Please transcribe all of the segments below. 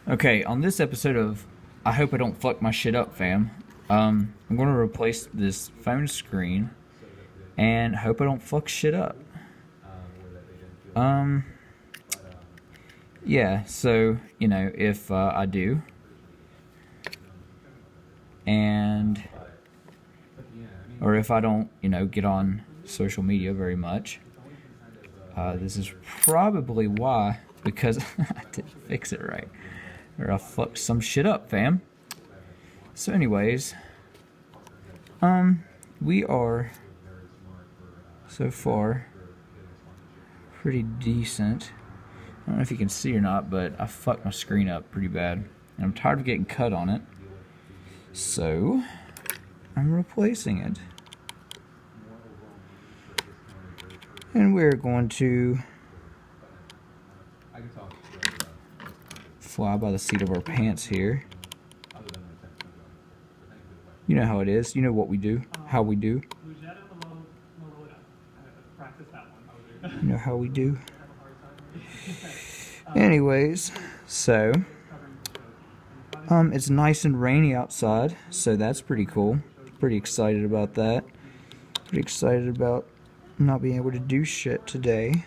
Okay, on this episode of I Hope I Don't Fuck My Shit Up, fam, I'm going to replace this phone screen and hope I don't fuck shit up. Um, yeah, so, if I do, and, or if I don't, get on social media very much, this is probably why, because I didn't fix it right. Or I fucked some shit up, fam. So anyways, we are so far pretty decent. I don't know if you can see or not, but I fucked my screen up pretty bad. And I'm tired of getting cut on it. So, I'm replacing it. And we're going to fly by the seat of our pants here. You know how it is. You know what we do. How we do. You know how we do. Anyways, so it's nice and rainy outside, so that's pretty cool. Pretty excited about that. Pretty excited about not being able to do shit today.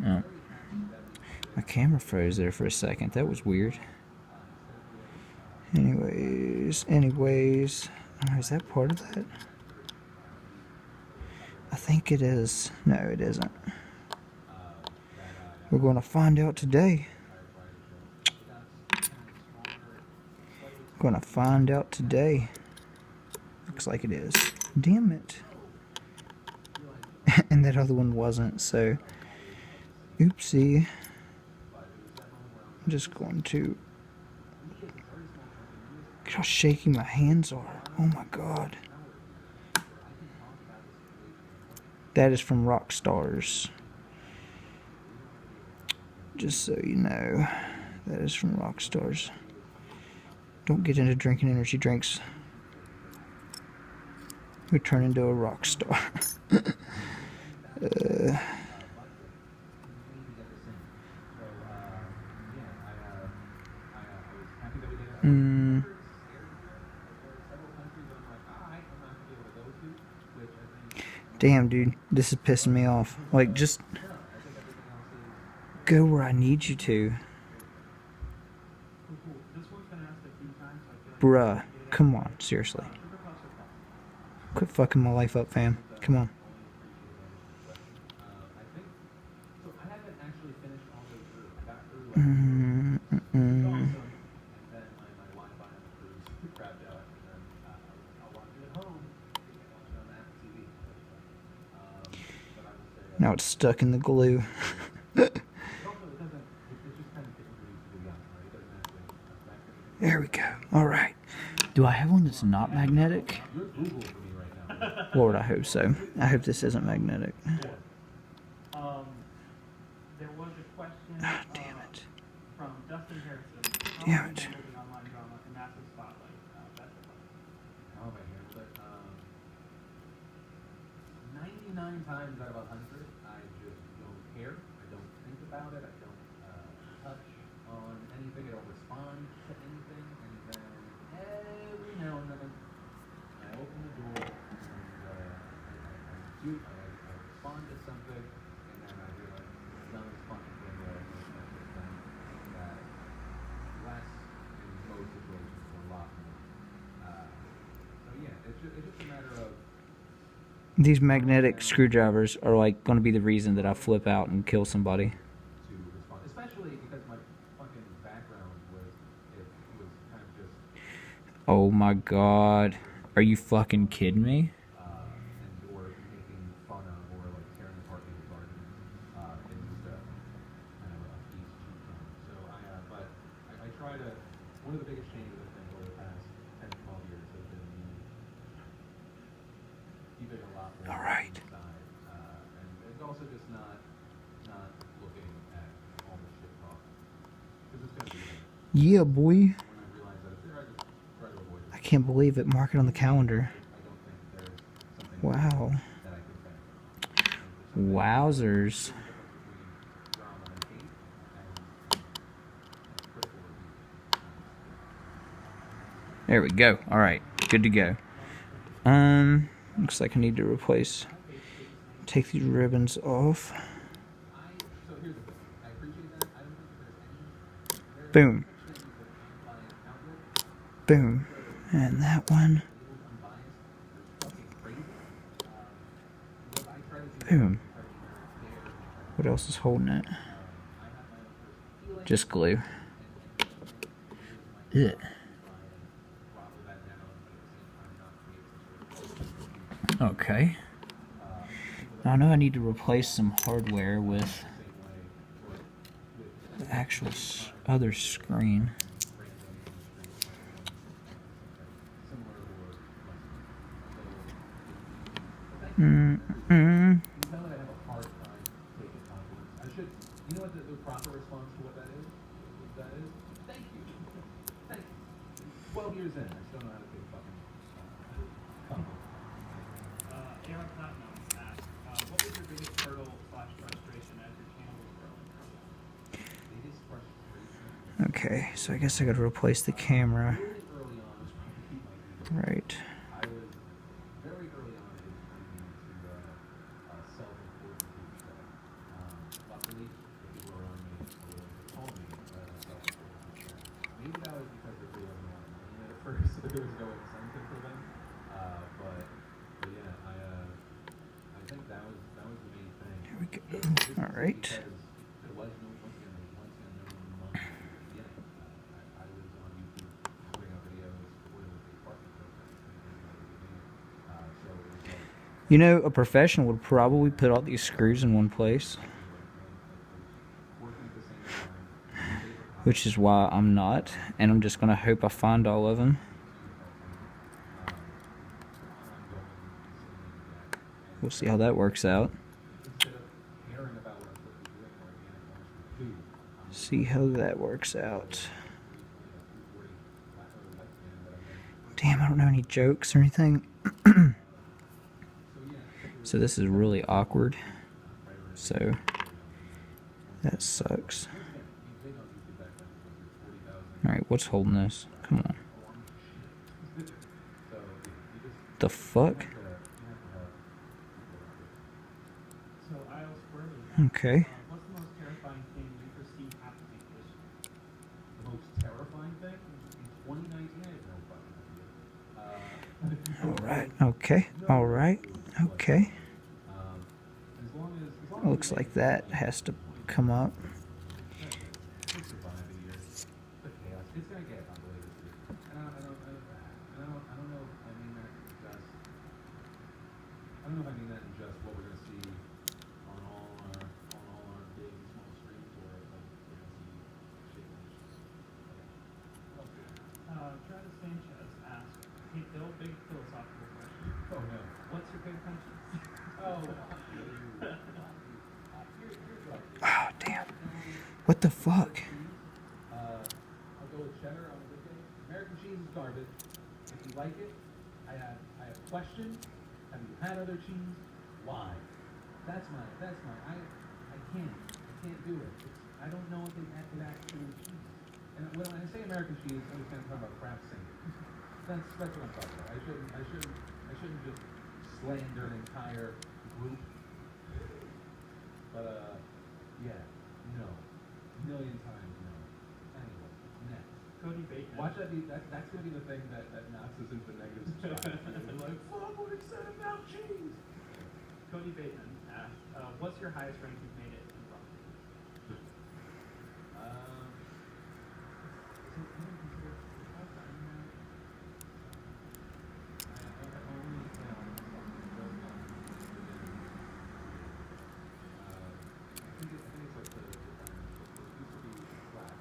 Oh. My camera froze there for a second. That was weird. Anyways. Oh, is that part of that? I think it is. No, it isn't. We're going to find out today. Going to find out today. Looks like it is. Damn it. And that other one wasn't, so oopsie. I'm just going to... Look how shaky my hands are. Oh my god. That is from Rockstars. Just so you know, that is from Rockstars. Don't get into drinking energy drinks. We turn into a rock star. Damn, dude, this is pissing me off. Like, just go where I need you to. Bruh, come on, seriously. Quit fucking my life up, fam. Come on. Now it's stuck in the glue. There we go. Alright. Do I have one that's not magnetic? Lord, I hope so. I hope this isn't magnetic. Oh, damn it. Damn it. Times out of 100, I just don't care. I don't think about it. I don't touch on anything. I don't respond to anything. And then every now and then I open the door and I respond to something, and then I realize it's not responding to the thing that less in most situations a lot more. So yeah, it's just a matter of These magnetic screwdrivers are like going to be the reason that I flip out and kill somebody. to respond, especially because my fucking background was kind of just Oh my god. Are you fucking kidding me? and or making fun of or like tearing apart people's arguments in just a kind of a piece cheap tone. So I try to, one of the biggest changes I think over the past 10 to 12 years has been keeping a lot more Alright. inside, and it's also just not looking at all the shit talk, because it's gonna be there. Yeah, boy. When I realize that it's there, I just try to avoid it. I can't believe it. Mark it on the calendar. I don't think there's something Wow. that I can say. Wowzers. There we go. All right, good to go. Looks like I need to replace. Take these ribbons off. So here's the thing. I appreciate that. I don't think that there's any. Boom. There are things that unbiased outlook. Boom. And that one. Labeled unbiased. It's fucking crazy. What I try to do. Boom. Try to be very fair. What else is holding it? I have my own personal feelings. Just glue. And Yeah. throttle that down, but at the same time not create some sort of Okay. Now I know I need to replace some hardware with same way with the actual other screen. similar or less. Mm-mm. You can tell that I have a hard time taking compliments. I should, you know what the proper response to what that is? What that is? Thank you. Thank you. 12 years in, I still know how to take fucking compliments. Aaron Platinum asked, what was your biggest hurdle / frustration as your channel was growing? Biggest frustration. Okay, so I guess I gotta replace the camera. Really early on, was trying to keep my video. Right. I was very early on in turning into self-important food stuff. Luckily, the people around me were willing to call me self-important food stuff. Maybe that was because there really wasn't a lot of money at first, so there was no incentive for them. But yeah, I think that was the main thing. Here we go. This All is right. because there was no, once again, there was no money at the beginning. I was on YouTube putting out videos with a big partner program. So it was like, You know, a professional would probably put all these screws in one place, working at the same time. which is why I'm not, and I'm just gonna hope I find all of them. We'll see how that works out. Instead of caring about what I'm supposed to be doing organic launch with food, See how that works out. Damn, I don't know any jokes or anything. So this is really awkward. So that sucks. Alright, what's holding this? Come on. The fuck? So Isle Squirrely, Okay. what's the most terrifying thing you foresee happening this year? the most terrifying thing in 2019, I have no fucking idea. Alright, okay. Alright, okay. As long as Looks like that has to come up. we'll survive a year. The chaos, it's gonna get ugly this year. And I don't know if I mean that just. I don't know if I mean that in just what we're gonna see on all our big and small streams, or like we're gonna see shit. Travis Sanchez asked, hey Bill, big philosophical question. Oh no. What's your favorite country? Oh. Here's what I do. Oh, damn. What the fuck? I'll go with cheddar on a good day. American cheese is garbage. If you like it, I have questions. Have you had other cheese? Why? That's my I can't do it. I don't know if it actually cheese. And when I say American cheese, I'm just kind of talking about Kraft singers. That's what I'm talking about. I shouldn't just slander an entire group. But yeah, no. Million times no. Anyway, next. Cody Bateman. Watch that be that's gonna be the thing that knocks us into the negative spiral. We're like, fuck what it said about cheese. Cody Bateman asked, what's your highest rank you've made it in Rocket? Is it even considered outside of that? I only play on myself. It does not I think it's like the it used to be flat.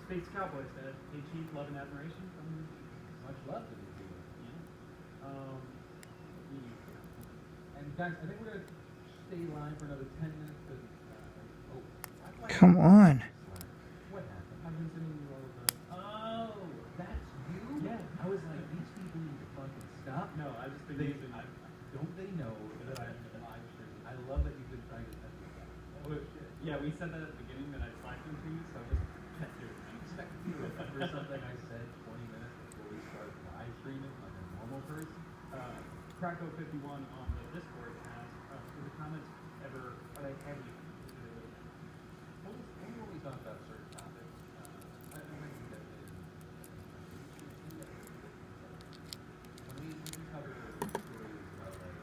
Space Cowboy said, hey Chief, love and admiration from you. Much love to these people. Yeah. And guys, I think we're gonna stay live for another 10 minutes. Come on. What happened? I've been sending you all of the. Oh, that's you? Yeah. I was like, these people need to fucking stop. No, I just been using. Don't they know that I'm live streaming? I love that you've been trying to test this out. Oh shit. Yeah, we said that at the beginning that I slacked into you, so I just kept doing things. expecting me to remember something I said 20 minutes before we start live streaming like a normal person? Cracko51 on the Discord has, do the comments ever, are they heavy? Only when we talk about certain topics. I might do that in. When we cover stories about like.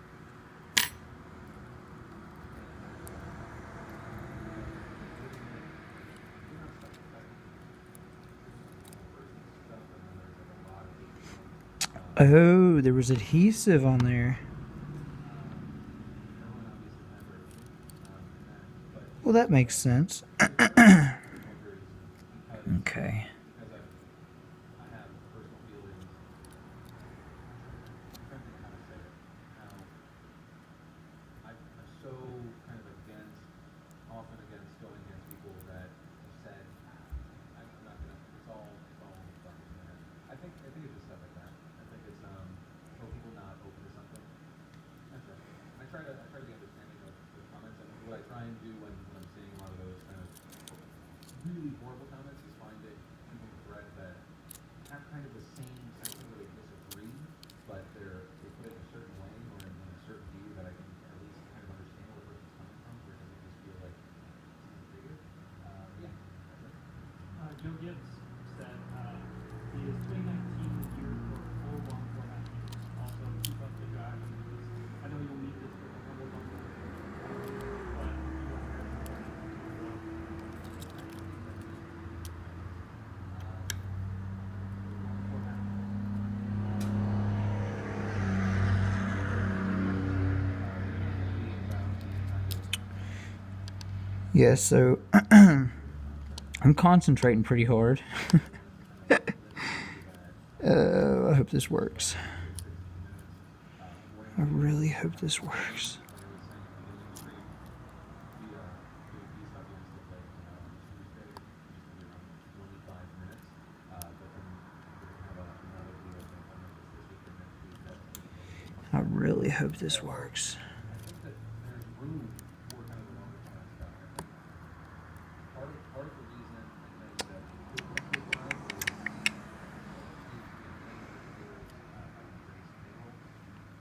Oh, there was adhesive on there. Well, that makes sense. Okay. Often against going against people that have said, I'm not gonna, it's all fun. I think it's just stuff like that. I think it's, or people not open to something. That's right. I try to be understanding of the comments, and what I try and do when I'm seeing a lot of those kind of really horrible comments is find it people in thread that have kind of the same sentiment where they disagree, but they put it in a certain way or in a certain view that I can at least kind of understand where the person's coming from, where it doesn't just feel like bigger. Yeah. Joe Gibbs said he is 2019 year for full long format use. Also, keep up the drive. I know you'll need this for the humble bundle, but you want Yeah, so I'm concentrating pretty hard. I hope this works. I really hope this works. I really hope this works.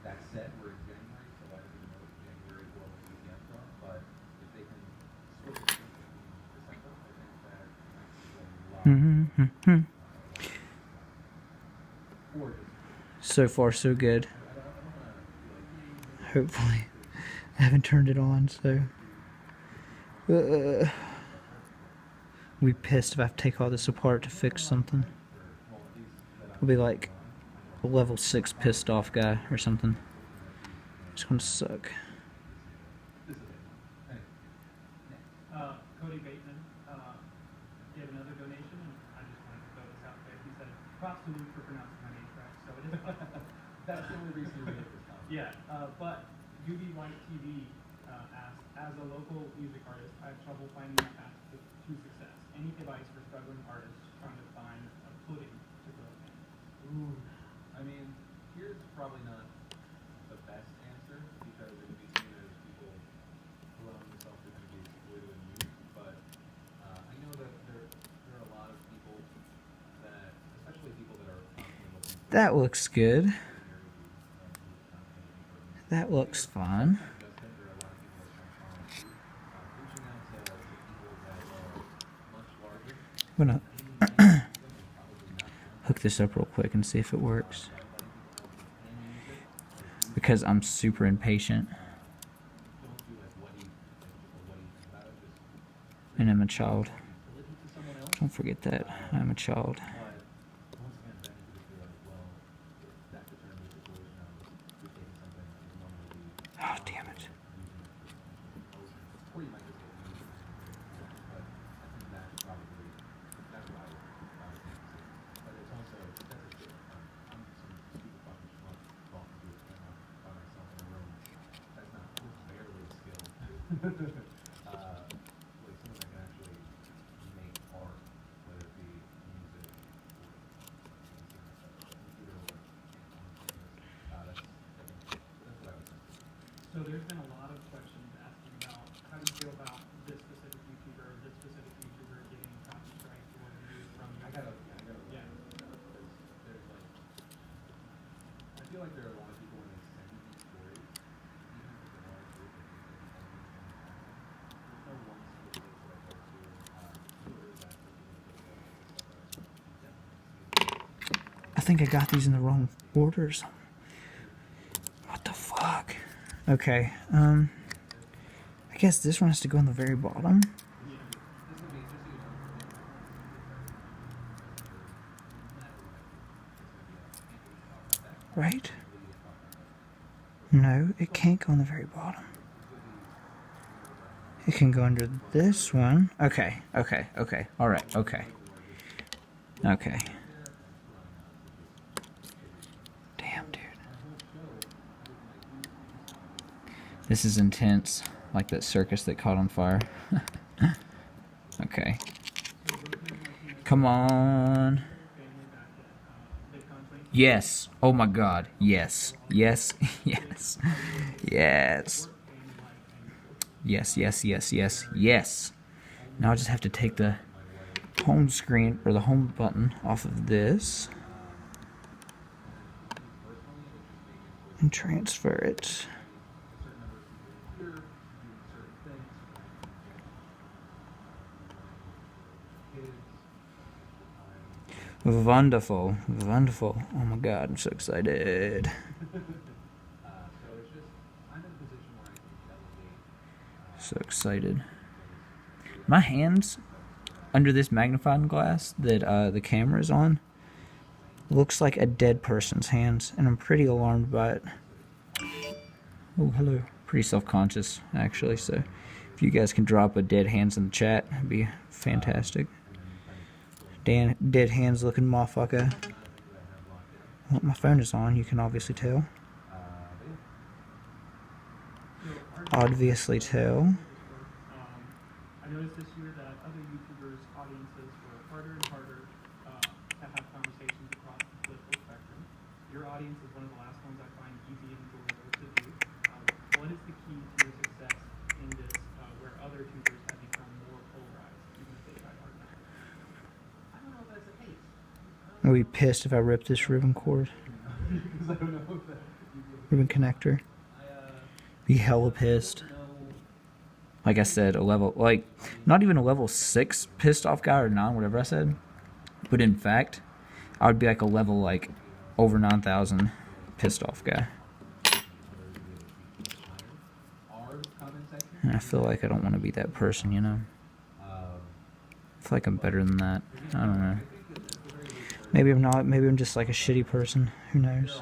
That said, we're in January, so I don't even know if January will be the end from, but if they can switch it to December, I think that might be a lot. Or So far, so good. Hopefully, I haven't turned it on, so. I'll be pissed if I have to take all this apart to fix something. I'll be like a level 6 pissed off guy or something. It's gonna suck. Cody Bateman gave another donation, and I just wanted to throw this out there. He said, props to Luke for pronouncing my name correct. So it is. that's the only reason you made this comment. Yeah, but UV White TV asked, as a local music artist, I have trouble finding my path to success. Any advice for struggling artists trying to find a footing to grow in? Ooh, I mean, here's probably not the best answer because it would be seen as people allowing themselves to kind of be exploited and used. But I know that there are a lot of people that, especially people that are constantly looking for That looks good. areas of That looks fun. there are a lot of people that try to follow suit, reaching out to people that are much larger. I'm gonna hook this up real quick and see if it works. Because I'm super impatient. And I'm a child. Don't forget that. I'm a child. Oh, damn it. Like someone that can actually make art, whether it be music or computer work. That's what I would say. So there's been a lot of questions asking about how do you feel about this specific YouTuber getting copy strike or news from you? think I got these in the wrong orders. What the fuck? Okay, I guess this one has to go on the very bottom. Right? No, it can't go on the very bottom. It can go under this one. Okay, okay, okay. Alright, okay. Okay. Damn, dude. This is intense. Like that circus that caught on fire. Okay. Come on. Yes. Oh my god. Yes. Yes. Yes. Yes. Yes, yes, yes, yes, yes. Now I just have to take the home screen, or the home button, off of this. And transfer it. Wonderful. Wonderful. Oh my god, I'm so excited. So excited. My hands under this magnifying glass that the camera is on looks like a dead person's hands, and I'm pretty alarmed by it. Oh, hello. Pretty self-conscious, actually, so if you guys can drop a dead hands in the chat, it'd be fantastic. Dead hands looking motherfucker. Well, my phone is on, you can obviously tell. Obviously tell. I noticed this year that other YouTubers' audiences were harder and harder to have conversations across the political spectrum. Your audience is one of the last ones I find easy and enjoyable to do. What is the key to your success in this, where other tutors have become more polarized, even if they try hard enough? I don't know if that's the case. I'll be pissed if I rip this ribbon cord. Because I don't know if that. Ribbon connector. Be hella pissed. Like I said, a level, like, not even a level 6 pissed off guy, or 9, whatever I said. But in fact, I would be like a level, like, over 9,000 pissed off guy. And I feel like I don't want to be that person, you know? I feel like I'm better than that. I don't know. Maybe I'm not. Maybe I'm just like a shitty person. Who knows?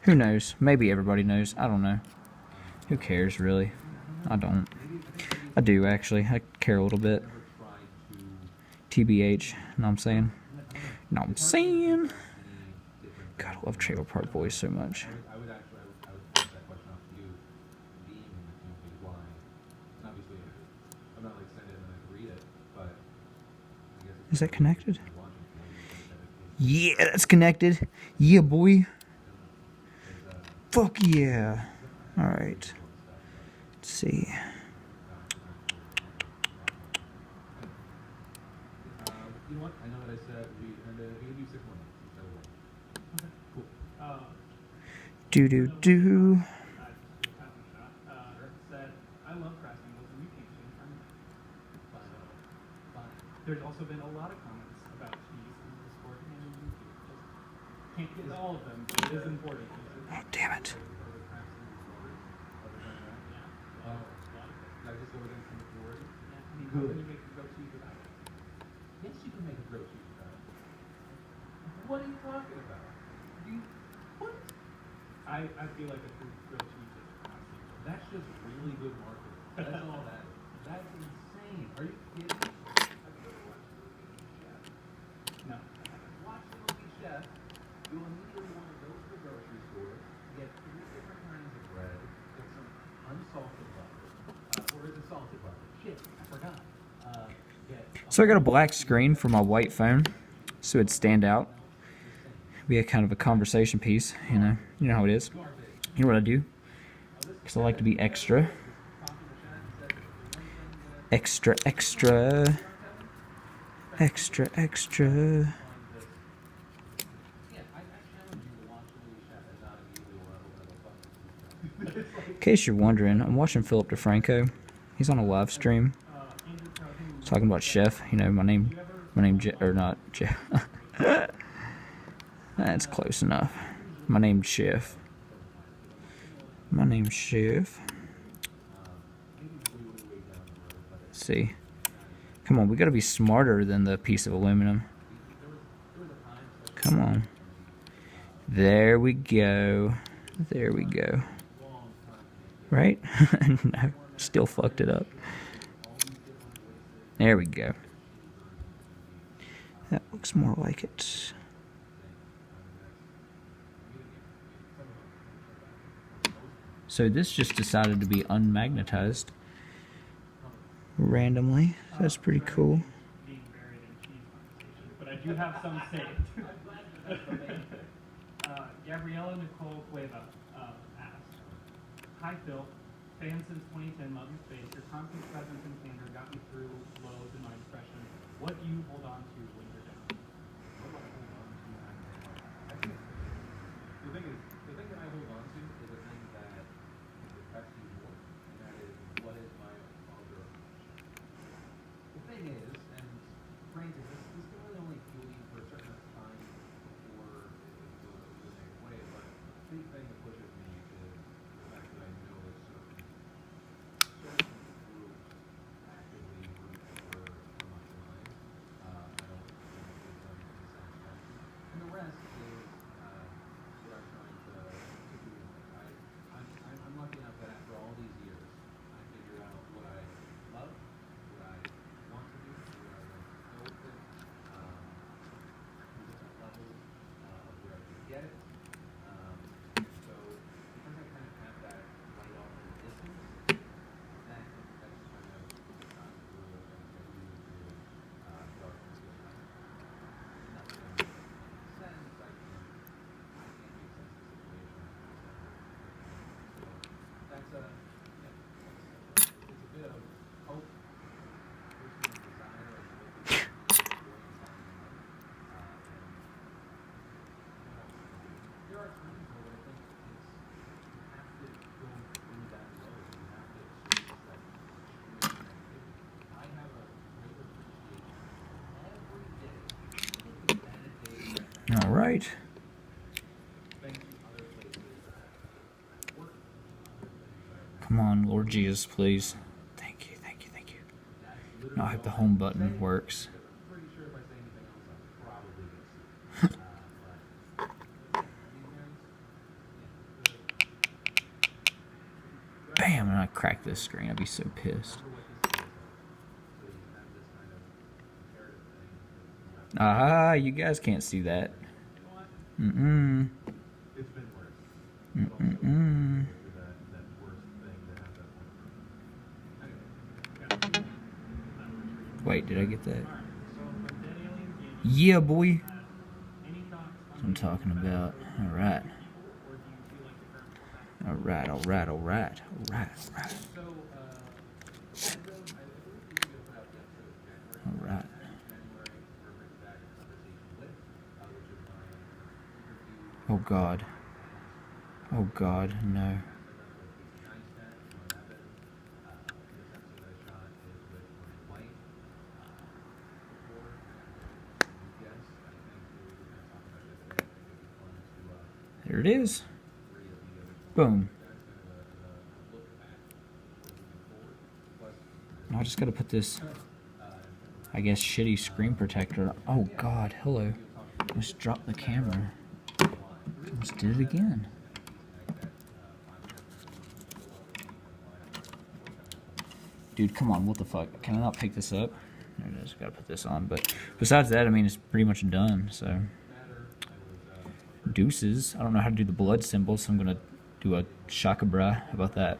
Who knows? Maybe everybody knows. I don't know. Who cares, really? I don't. I do, actually. I care a little bit. TBH. Know what I'm saying? Know what I'm saying? God, I love Trailer Park Boys so much. Is that connected? Yeah, that's connected. Yeah, boy. Fuck yeah. Alright. Let's see. You know what? I know what I said. We do 6 more minutes. Okay, cool. Do. Said, I love crafting, but we can't change my mind. There's also been a lot of comments about cheese in the Discord and in YouTube. Just can't get all of them, but it is important. Oh, damn it. Good. Can you make a grilled cheese without it? Yes, you can make a grilled cheese without it. What are you talking about? What? I feel like a grilled cheese is constant. That's just really good marketing. That's all that is. That's insane. Are you kidding me? No. Watch the movie Chef. You'll immediately want to go to the grocery store, get 3 different kinds of bread, get some unsalted butter. Or is it salted butter? Shit, I forgot. So I got a black screen for my white phone, so it'd stand out. Be a kind of a conversation piece, you know. You know how it is. You know what I do? Because I like to be extra. Extra, extra. Extra, extra. In case you're wondering, I'm watching Philip DeFranco. He's on a live stream. Talking about chef, you know, my name or not Jeff. That's close enough. My name's Chef. My name's Chef. Let's see. Come on, we gotta be smarter than the piece of aluminum. Come on. There we go. There we go. Right? No, still fucked it up. There we go. That looks more like it. So this just decided to be unmagnetized randomly. That's pretty cool. Being buried in cheese conversation, but I do have some saved. Gabriella Nicole Cueva asks, "Hi Phil, fan since 2010, love your space. Your constant presence and candor got me through lows in my depression. What do you hold on to when you're down?" I think the thing that I hold on to is a thing that depresses me more, and that is what is my other option. The thing is, and granted, this can really only fuel you for a certain amount of time before it goes the negative way, but the big thing that pushes me is the fact that I know that certain groups actively root for my demise. I don't give them any satisfaction. And the rest is what I'm trying to do in life. I'm lucky enough that after all these years, I figured out what I love, what I want to do, what I want to go with it, the different levels of where I can get it. So because I kind of have that right off in the distance, that's kind of not through and really through darkness with nothing makes sense. I can't make sense of the situation. So that's it's a bit of hope, personal desire, and what we can enjoy and find in life. And what else can I do? There are times where I think you have to go through that low. You have to experience that extreme negativity. I have a great appreciation every day, even bad days that All right. things in other places at work, other things that Come on, Lord Jesus, please. Thank you, thank you, thank you. Now I hope the home button works. I'm pretty sure if I say anything else, I'll probably get sued. But these guys, Bam, and I cracked this screen. I'd be so pissed. so you have this kind of comparative thing. That you have Ah, you guys can't see that. Mm-mm. It's been worse. But also, Mm-mm. that worst thing that happened at one point. Anyway. Wait, did I get that? So from Dead Alien Gaming, Yeah, boy. any thoughts That's what on I'm talking about. All right. or do you feel like the current format? All right, all right, all right, all right, all right. So, I believe we should put out the episode in January. All right. January, we're bringing back a conversation with, which is my interview. Oh, God. Oh, God, no. There it is. Boom. Now I just gotta put this, I guess, shitty screen protector. Oh, God, hello. Just dropped the camera. Let's do it again. Dude, come on, what the fuck? Can I not pick this up? There it is, gotta put this on. But besides that, I mean, it's pretty much done, so. Deuces. I don't know how to do the blood symbol, so I'm gonna do a shakabra. How about that?